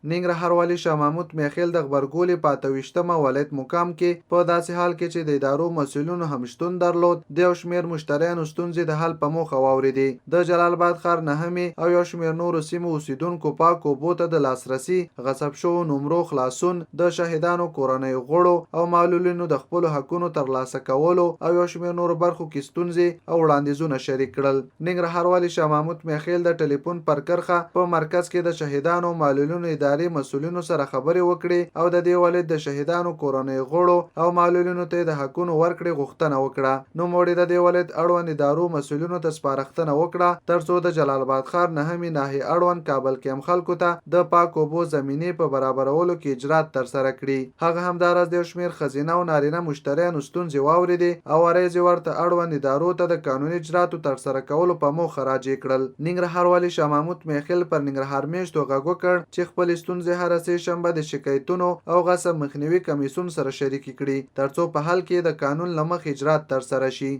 ننګرهار والي شاه محمود میخیل د غبرګولي په 28مه ولایت مقام کې په داسې حال کې چې د ادارو مسؤلینو هم شتون درلود د یو شمېر مشتريانو ستونزې د حل په موخه واوريدې. د جلال آباد ښار نهمې او یو شمېر نورو سیمو اوسیدونکو پاکو اوبو ته د لاسرسي، غصب شوو نمرو خلاصون، د شهیدانو کورنیو غړو او معلولینو د خپلو حقونو ترلاسه کولو او یو شمېر نورو برخو کې ستونزې او وړاندیزونه شریک کړل. ننګرهار والي شاه محمود میخیل د ټلیفون پر کرښه په مرکز کې د شهیدانو او معلولینو ادارې مسؤلینو سره خبرې وکړې او د دې ولایت د شهیدانو کورنیو غړو او معلولینو ته د حقونو ورکړې غوښتنه وکړه. نوموړي د دې ولایت اړوند ادارو مسؤلینو ته سپارښتنه وکړه ترڅو د جلال آباد ښار نهمې ناحیې اړوند کابل کې هم خلکو ته د پاک اوبو زمینې په برابرولو کې اجرات ترسره کړي. هغه همداراز د یو شمېر ښځینه او نارینه مشتریانو ستونزې واورېدې او عریضې ورته اړوند ادارو ته د قانوني اجراتو ترسره کولو په موخه راجع کړل. ننګرهار والي شاه محمود میخیل پر ننګرهار میشتو غږ وکړ چې خپلې ستونزې هره سه شنبه د شکایتونو او غصب مخنیوي کمیسیون سره شریکې کړي ترڅو په حل کې د قانون له مخې اجرات ترسره شي.